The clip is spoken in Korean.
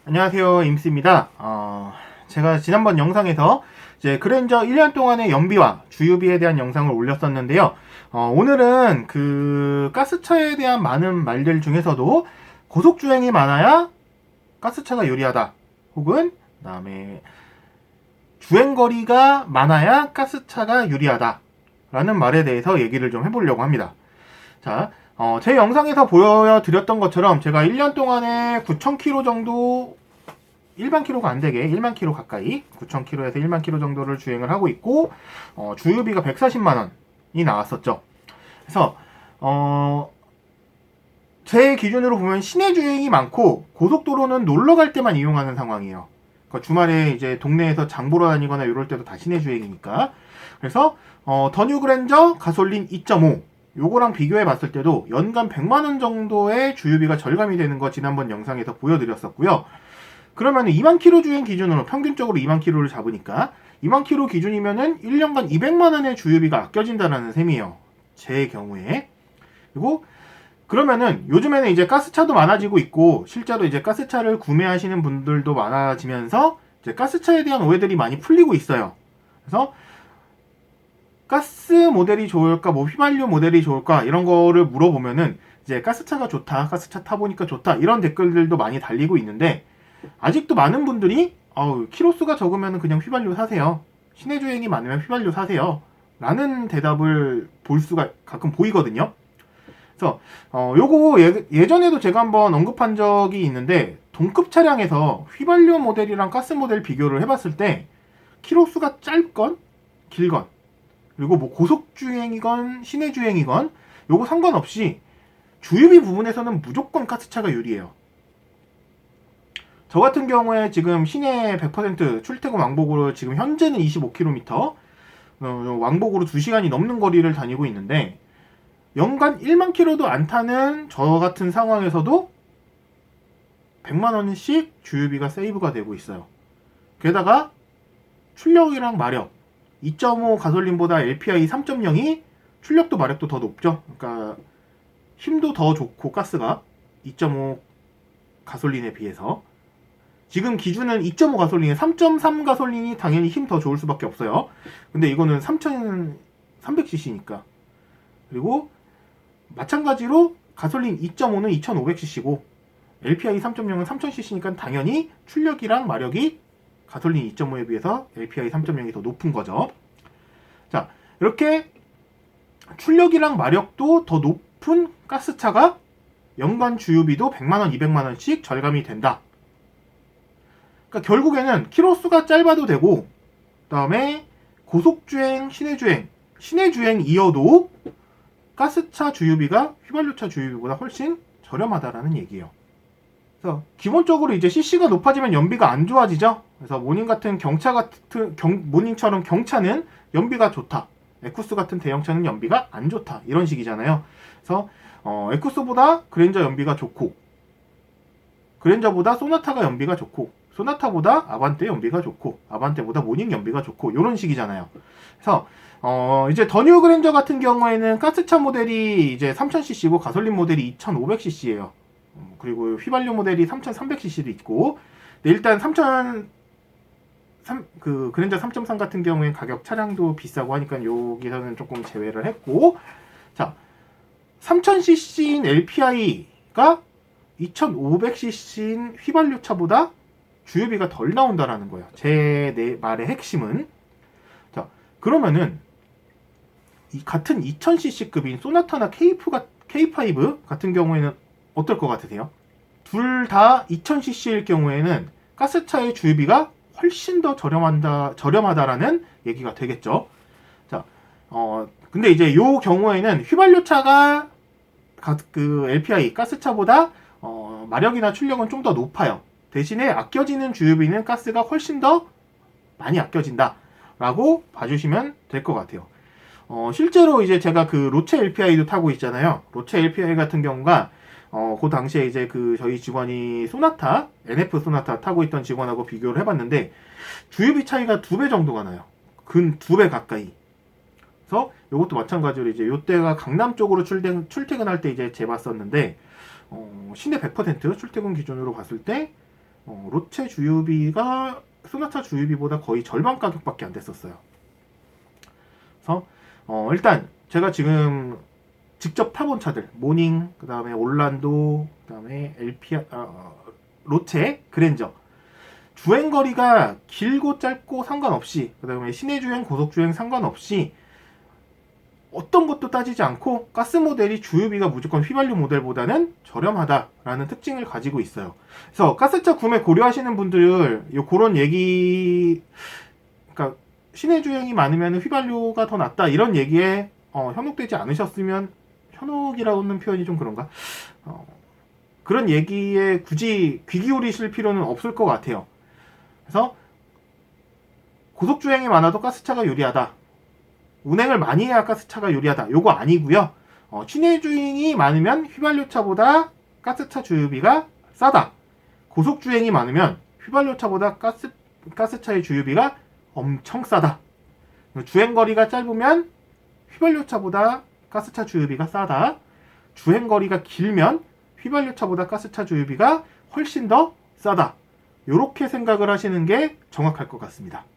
안녕하세요, 임스입니다. 제가 지난번 영상에서 이제 그랜저 1년 동안의 연비와 주유비에 대한 영상을 올렸었는데요. 오늘은 그 가스차에 대한 많은 말들 중에서도 고속주행이 많아야 가스차가 유리하다. 혹은 그다음에 주행거리가 많아야 가스차가 유리하다. 라는 말에 대해서 얘기를 좀 해보려고 합니다. 자, 제 영상에서 보여드렸던 것처럼 제가 1년 동안에 9,000km 정도, 일반 키로가 안 되게 1만 킬로 가까이, 9,000km에서 1만 킬로 정도를 주행을 하고 있고, 주유비가 140만 원이 나왔었죠. 그래서 제 기준으로 보면 시내 주행이 많고 고속도로는 놀러 갈 때만 이용하는 상황이에요. 그러니까 주말에 이제 동네에서 장 보러 다니거나 이럴 때도 다 시내 주행이니까. 그래서 더 뉴 그랜저 가솔린 2.5 요거랑 비교해 봤을 때도 연간 100만 원 정도의 주유비가 절감이 되는 거 지난번 영상에서 보여드렸었고요. 그러면 2만 킬로 주행 기준으로 평균적으로 2만 킬로를 잡으니까 2만 킬로 기준이면은 1년간 200만 원의 주유비가 아껴진다는 셈이에요. 제 경우에. 그리고 그러면은 요즘에는 이제 가스차도 많아지고 있고 실제로 이제 가스차를 구매하시는 분들도 많아지면서 이제 가스차에 대한 오해들이 많이 풀리고 있어요. 그래서 가스 모델이 좋을까, 뭐 휘발유 모델이 좋을까 이런 거를 물어보면은 이제 가스차가 좋다, 가스차 타보니까 좋다 이런 댓글들도 많이 달리고 있는데 아직도 많은 분들이 키로수가 적으면 그냥 휘발유 사세요. 시내 주행이 많으면 휘발유 사세요. 라는 대답을 볼 수가 가끔 보이거든요. 그래서 요거 예전에도 제가 한번 언급한 적이 있는데 동급 차량에서 휘발유 모델이랑 가스 모델 비교를 해봤을 때 키로수가 짧건 길건 그리고 뭐 고속주행이건 시내주행이건 요거 상관없이 주유비 부분에서는 무조건 가스차가 유리해요. 저 같은 경우에 지금 시내 100% 출퇴근 왕복으로 지금 현재는 25km 왕복으로 2시간이 넘는 거리를 다니고 있는데 연간 1만 킬로도 안 타는 저 같은 상황에서도 100만 원씩 주유비가 세이브가 되고 있어요. 게다가 출력이랑 마력 2.5 가솔린보다 LPI 3.0이 출력도 마력도 더 높죠. 그러니까 힘도 더 좋고 가스가 2.5 가솔린에 비해서 지금 기준은 2.5 가솔린에 3.3 가솔린이 당연히 힘 더 좋을 수밖에 없어요. 근데 이거는 3,300cc니까. 그리고 마찬가지로 가솔린 2.5는 2,500cc고 LPI 3.0은 3,000cc니까 당연히 출력이랑 마력이 가솔린 2.5에 비해서 LPI 3.0이 더 높은 거죠. 자, 이렇게 출력이랑 마력도 더 높은 가스차가 연간 주유비도 100만원, 200만원씩 절감이 된다. 그러니까 결국에는 키로수가 짧아도 되고, 그 다음에 고속주행, 시내주행이어도 가스차 주유비가 휘발유차 주유비보다 훨씬 저렴하다라는 얘기예요. 그래서 기본적으로 이제 CC가 높아지면 연비가 안 좋아지죠. 그래서 모닝처럼 경차는 연비가 좋다. 에쿠스 같은 대형차는 연비가 안 좋다. 이런 식이잖아요. 그래서 에쿠스보다 그랜저 연비가 좋고, 그랜저보다 소나타가 연비가 좋고, 소나타보다 아반떼 연비가 좋고, 아반떼보다 모닝 연비가 좋고, 이런 식이잖아요. 그래서 이제 더 뉴 그랜저 같은 경우에는 가스차 모델이 이제 3000cc고 가솔린 모델이 2500cc예요. 그리고 휘발유 모델이 3300cc도 있고, 일단 그랜저 3.3 같은 경우에 가격 차량도 비싸고 하니까 여기서는 조금 제외를 했고, 자, 3000cc인 LPI가 2500cc인 휘발유 차보다 주유비가 덜 나온다라는 거예요. 제 말의 핵심은. 자, 그러면은 이 같은 2000cc급인 소나타나 K5 같은 경우에는 어떨 것 같으세요? 둘 다 2000cc일 경우에는 가스차의 주유비가 훨씬 더 저렴하다라는 얘기가 되겠죠. 자, 근데 이제 요 경우에는 휘발유차가 그 LPI 가스차보다 마력이나 출력은 좀 더 높아요. 대신에 아껴지는 주유비는 가스가 훨씬 더 많이 아껴진다라고 봐주시면 될 것 같아요. 실제로 이제 제가 그 로체 LPI도 타고 있잖아요. 로체 LPI 같은 경우가 그 당시에 이제 그 저희 직원이 소나타, NF 소나타 타고 있던 직원하고 비교를 해봤는데 주유비 차이가 2배 정도가 나요. 근 2배 가까이. 그래서 이것도 마찬가지로 이제 요때가 강남 쪽으로 출퇴근할 때 이제 재봤었는데 시내 100% 출퇴근 기준으로 봤을 때 로체 주유비가 소나타 주유비보다 거의 절반 가격밖에 안 됐었어요. 그래서 일단 제가 지금 직접 타본 차들 모닝, 그 다음에 올란도, 그 다음에 로체, 그랜저 주행거리가 길고 짧고 상관없이, 그 다음에 시내주행, 고속주행 상관없이 어떤 것도 따지지 않고 가스 모델이 주유비가 무조건 휘발유 모델보다는 저렴하다라는 특징을 가지고 있어요. 그래서 가스차 구매 고려하시는 분들 그런 얘기, 그러니까 시내 주행이 많으면 휘발유가 더 낫다 이런 얘기에 현혹되지 않으셨으면, 현혹이라고는 표현이 좀 그런가? 그런 얘기에 굳이 귀 기울이실 필요는 없을 것 같아요. 그래서 고속주행이 많아도 가스차가 유리하다, 운행을 많이 해야 가스차가 유리하다, 요거 아니고요. 시내주행이 많으면 휘발유차보다 가스차 주유비가 싸다, 고속주행이 많으면 휘발유차보다 가스차의 주유비가 엄청 싸다, 주행거리가 짧으면 휘발유차보다 가스차 주유비가 싸다, 주행거리가 길면 휘발유차보다 가스차 주유비가 훨씬 더 싸다, 요렇게 생각을 하시는 게 정확할 것 같습니다.